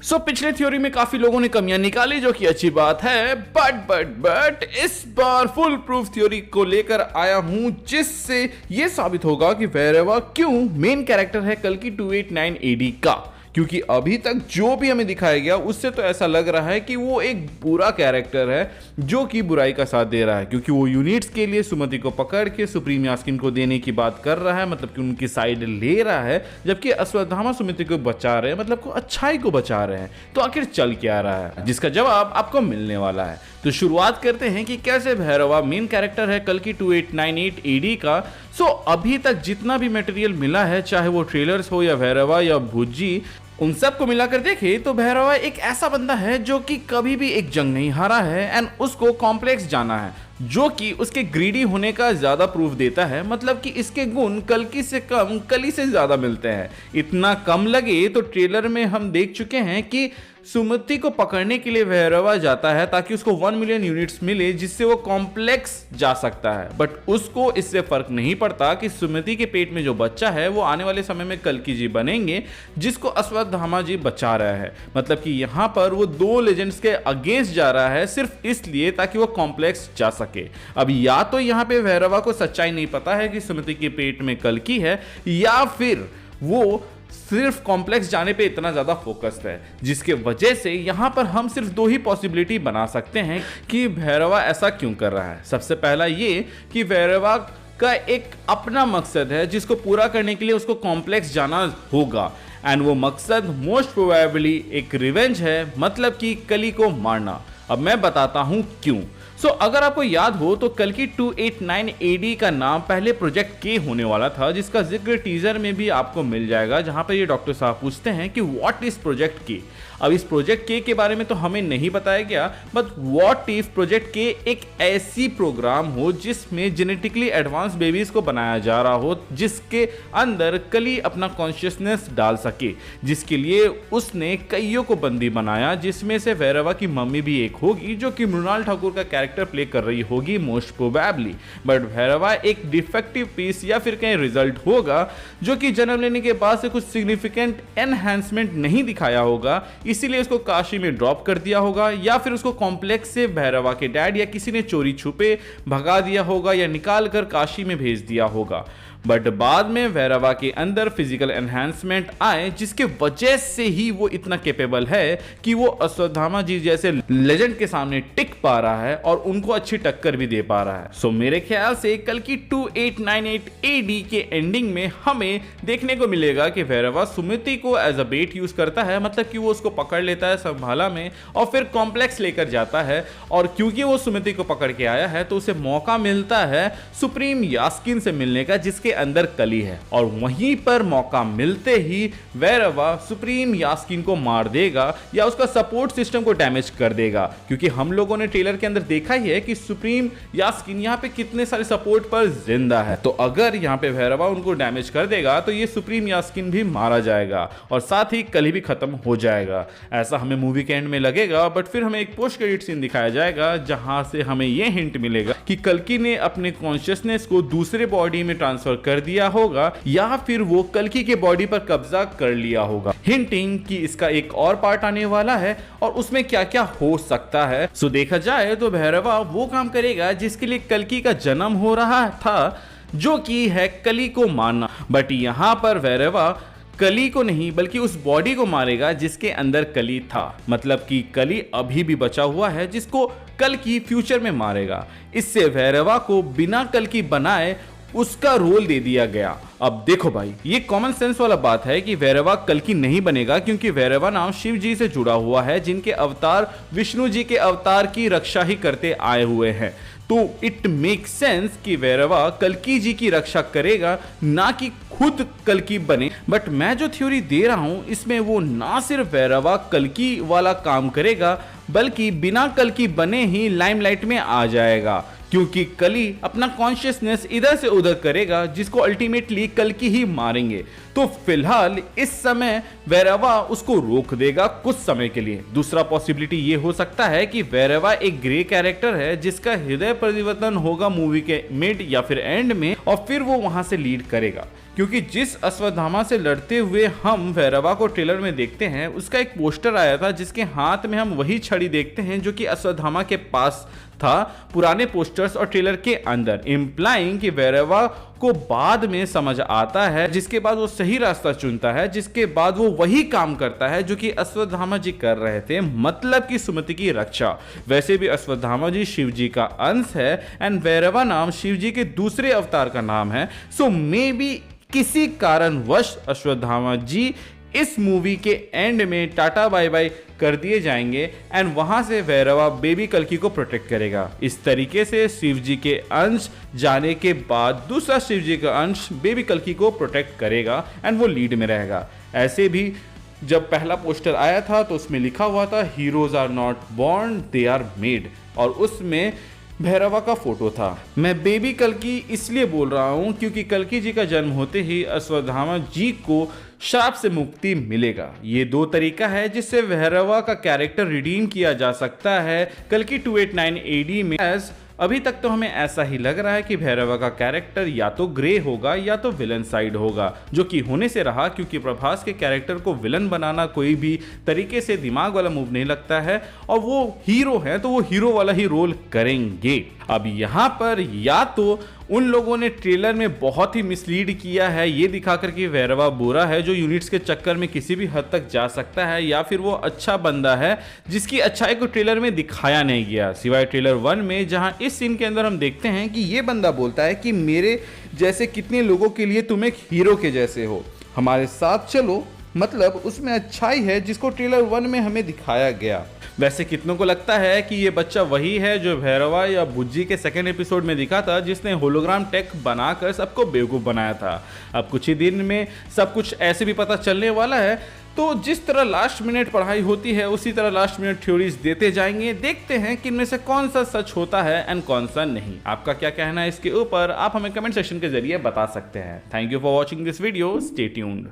पिछले थ्योरी में काफी लोगों ने कमियां निकाली, जो कि अच्छी बात है, बट इस बार फुल प्रूफ थ्योरी को लेकर आया हूं, जिससे यह साबित होगा कि वैरवा क्यों मेन कैरेक्टर है कल्कि 289 एडी का। क्योंकि अभी तक जो भी हमें दिखाया गया उससे तो ऐसा लग रहा है कि वो एक बुरा कैरेक्टर है जो कि बुराई का साथ दे रहा है, क्योंकि वो यूनिट्स के लिए सुमति को पकड़ के सुप्रीम यास्किन को देने की बात कर रहा है, मतलब कि उनकी साइड ले रहा है, जबकि अश्वत्थामा सुमति को बचा रहे हैं, मतलब को अच्छाई को बचा रहे हैं। तो आखिर चल क्या रहा है, जिसका जवाब आपको मिलने वाला है। तो शुरुआत करते हैं कि कैसे भैरवा मेन कैरेक्टर है कल्कि 2898 एडी का। अभी तक जितना भी मटेरियल मिला है, चाहे वो ट्रेलर्स हो या भैरवा या भुज्जी, उन सब को मिलाकर देखे तो भैरवा एक ऐसा बंदा है जो कि कभी भी एक जंग नहीं हारा है एंड उसको कॉम्प्लेक्स जाना है, जो कि उसके ग्रीडी होने का ज्यादा प्रूफ देता है। मतलब कि इसके गुण कल्कि से कम कली से ज्यादा मिलते हैं। इतना कम लगे तो ट्रेलर में हम देख चुके हैं कि सुमति को पकड़ने के लिए भैरवा जाता है ताकि उसको 1 मिलियन यूनिट्स मिले, जिससे वो कॉम्प्लेक्स जा सकता है। बट उसको इससे फर्क नहीं पड़ता कि सुमति के पेट में जो बच्चा है वो आने वाले समय में कल्कि जी बनेंगे, जिसको अश्वत्थामा जी बचा रहा है। मतलब कि यहाँ पर वो 2 लेजेंड्स के अगेंस्ट जा रहा है सिर्फ इसलिए ताकि वो कॉम्प्लेक्स जा सके। अब या तो यहाँ पे भैरवा को सच्चाई नहीं पता है कि सुमति के पेट में कल्कि है, या फिर वो सिर्फ कॉम्प्लेक्स जाने पे इतना ज्यादा फोकस्ड है, जिसके वजह से यहां पर हम सिर्फ 2 ही पॉसिबिलिटी बना सकते हैं कि भैरवा ऐसा क्यों कर रहा है। सबसे पहला ये कि भैरवा का एक अपना मकसद है जिसको पूरा करने के लिए उसको कॉम्प्लेक्स जाना होगा, एंड वो मकसद मोस्ट प्रोबेबली एक रिवेंज है, मतलब कि कली को मारना। अब मैं बताता हूं क्यों। अगर आपको याद हो तो कल्कि 289 एडी का नाम पहले प्रोजेक्ट के होने वाला था, जिसका जिक्र टीजर में भी आपको मिल जाएगा, जहां पर ये डॉक्टर साहब पूछते हैं कि व्हाट इज प्रोजेक्ट के। अब इस प्रोजेक्ट के बारे में तो हमें नहीं बताया गया, बट व्हाट इफ प्रोजेक्ट के एक ऐसी प्रोग्राम हो जिसमें जेनेटिकली एडवांस बेबीज को बनाया जा रहा हो, जिसके अंदर कली अपना कॉन्शियसनेस डाल सके, जिसके लिए उसने कईयों को बंदी बनाया, जिसमें से भैरवा की मम्मी भी एक होगी, जो कि मृणाल ठाकुर का कैरेक्टर प्ले कर रही होगी मोस्ट प्रोबेबली। बट भैरवा एक डिफेक्टिव पीस या फिर कहीं रिजल्ट होगा, जो कि जन्म लेने के बाद से कुछ सिग्निफिकेंट एनहांसमेंट नहीं दिखाया होगा, इसीलिए उसको काशी में ड्रॉप कर दिया होगा, या फिर उसको कॉम्प्लेक्स से भैरवा के डैड या किसी ने चोरी छुपे भगा दिया होगा या निकाल कर काशी में भेज दिया होगा। बट बाद में भैरवा के अंदर फिजिकल एनहांसमेंट आए, जिसके वजह से ही वो इतना कैपेबल है कि वो अश्वत्थामा जी जैसे लेजेंड के सामने टिक पा रहा है और उनको अच्छी टक्कर भी दे पा रहा है। मेरे ख्याल से कल्कि 2898 एडी के एंडिंग में हमें देखने को मिलेगा कि भैरवा सुमति को एज अ बेट यूज करता है, मतलब कि वो उसको पकड़ लेता है संभाला में और फिर कॉम्प्लेक्स लेकर जाता है, और क्योंकि वो सुमति को पकड़ के आया है तो उसे मौका मिलता है सुप्रीम यास्किन से मिलने का, जिसके अंदर कली है, और वहीं पर मौका मिलते ही वैरवा सुप्रीम यास्किन को मार देगा या उसका सपोर्ट सिस्टम को डैमेज कर देगा, क्योंकि हम लोगों ने ट्रेलर के अंदर देखा ही है कि सुप्रीम यास्किन यहाँ पे कितने सारे सपोर्ट पर जिंदा है। तो अगर यहाँ पे भैरवा उनको डैमेज कर देगा तो ये सुप्रीम यास्किन भी मारा जाएगा और साथ ही कली भी खत्म हो जाएगा। ऐसा हमें मूवी के एंड में लगेगा, बट फिर हमें एक पोस्ट क्रेडिट सीन दिखाया जाएगा जहां से हमें यह हिंट मिलेगा कि कल्कि ने अपने कॉन्शियसनेस को दूसरे बॉडी में ट्रांसफर कर दिया होगा, या फिर वो कल्कि के बॉडी पर कब्जा कर लिया होगा, हिंटिंग कि इसका एक और पार्ट आने वाला है और उसमें क्या क्या हो सकता है। देखा जाए तो भैरवा वो काम करेगा जिसके लिए कल्कि का जन्म हो रहा था, जो कि है कली को मारना। बट यहां पर भैरवा कली को नहीं बल्कि उस बॉडी को मारेगा जिसके अंदर कली था, मतलब कि कली अभी भी बचा हुआ है जिसको कल्कि फ्यूचर में मारेगा। इससे भैरवा को बिना कल्कि बनाए उसका रोल दे दिया गया। अब देखो भाई, ये कॉमन सेंस वाला बात है कि भैरवा कल्कि नहीं बनेगा, क्योंकि भैरवा नाम शिव जी से जुड़ा हुआ है, जिनके अवतार विष्णु जी के अवतार की रक्षा ही करते आए हुए हैं। तो इट मेक सेंस कि भैरवा कल्कि जी की रक्षा करेगा, ना कि खुद कल्कि बने। बट मैं जो थ्योरी दे रहा हूं इसमें वो ना सिर्फ भैरवा कल्कि वाला काम करेगा, बल्कि बिना कल्कि बने ही लाइमलाइट में आ जाएगा, क्योंकि कली अपना कॉन्शियसनेस इधर से उधर करेगा, जिसको अल्टीमेटली कल्कि ही मारेंगे। तो फिलहाल इस समय वेरेवा उसको रोक देगा कुछ समय के लिए। दूसरा पॉसिबिलिटी ये हो सकता है कि वेरेवा एक ग्रे कैरेक्टर है जिसका हृदय परिवर्तन होगा मूवी के मिड या फिर एंड में, और फिर वो वहां से लीड करेगा। क्योंकि जिस अश्वत्थामा से लड़ते हुए हम वेरेवा को ट्रेलर में देखते हैं, उसका एक पोस्टर आया था जिसके हाथ में हम वही छड़ी देखते हैं जो कि अश्वत्थामा के पास था पुराने पोस्टर्स और ट्रेलर के अंदर, इंप्लाइंग कि वेरेवा को बाद में समझ आता है, जिसके बाद वो सही रास्ता चुनता है, जिसके बाद वो वही काम करता है जो कि अश्वत्थामा जी कर रहे थे, मतलब कि सुमति की रक्षा। वैसे भी अश्वत्थामा जी शिव जी का अंश है एंड वेरेवा नाम शिव जी के दूसरे अवतार का नाम है। सो मे बी किसी कारणवश अश्वत्थामा जी इस मूवी के एंड में टाटा बाय बाय कर दिए जाएंगे एंड वहां से वेरेवा बेबी कल्कि को प्रोटेक्ट करेगा। इस तरीके से शिव जी के अंश जाने के बाद दूसरा शिव जी का अंश बेबी कल्कि को प्रोटेक्ट करेगा एंड वो लीड में रहेगा। ऐसे भी जब पहला पोस्टर आया था तो उसमें लिखा हुआ था heroes are not born they are made, और उसमें भैरवा का फोटो था। मैं बेबी कल्कि इसलिए बोल रहा हूं क्योंकि कल्कि जी का जन्म होते ही अश्वत्थामा जी को श्राप से मुक्ति मिलेगा। ये दो तरीका है जिससे भैरवा का कैरेक्टर रिडीम किया जा सकता है कल्कि 289 AD में। अभी तक तो हमें ऐसा ही लग रहा है कि भैरवा का कैरेक्टर या तो ग्रे होगा या तो विलन साइड होगा, जो कि होने से रहा क्योंकि प्रभास के कैरेक्टर को विलन बनाना कोई भी तरीके से दिमाग वाला मूव नहीं लगता है, और वो हीरो है तो वो हीरो वाला ही रोल करेंगे। अब यहाँ पर या तो उन लोगों ने ट्रेलर में बहुत ही मिसलीड किया है ये दिखाकर कि वेरेवा बुरा है जो यूनिट्स के चक्कर में किसी भी हद तक जा सकता है, या फिर वो अच्छा बंदा है जिसकी अच्छाई को ट्रेलर में दिखाया नहीं गया, सिवाय ट्रेलर 1 में, जहां इस सीन के अंदर हम देखते हैं कि ये बंदा बोलता है कि मेरे जैसे कितने लोगों के लिए तुम एक हीरो के जैसे हो, हमारे साथ चलो। मतलब उसमें अच्छाई है जिसको ट्रेलर 1 में हमें दिखाया गया। वैसे कितनों को लगता है कि ये बच्चा वही है जो भैरवा या बुज्जी के सेकंड एपिसोड में दिखा था, जिसने होलोग्राम टेक बनाकर सबको बेवकूफ़ बनाया था। अब कुछ ही दिन में सब कुछ ऐसे भी पता चलने वाला है, तो जिस तरह लास्ट मिनट पढ़ाई होती है उसी तरह लास्ट मिनट थ्योरीज देते जाएंगे। देखते हैं कि इनमें से कौन सा सच होता है एंड कौन सा नहीं। आपका क्या कहना है इसके ऊपर, आप हमें कमेंट सेक्शन के जरिए बता सकते हैं। Thank you for watching this video, stay tuned.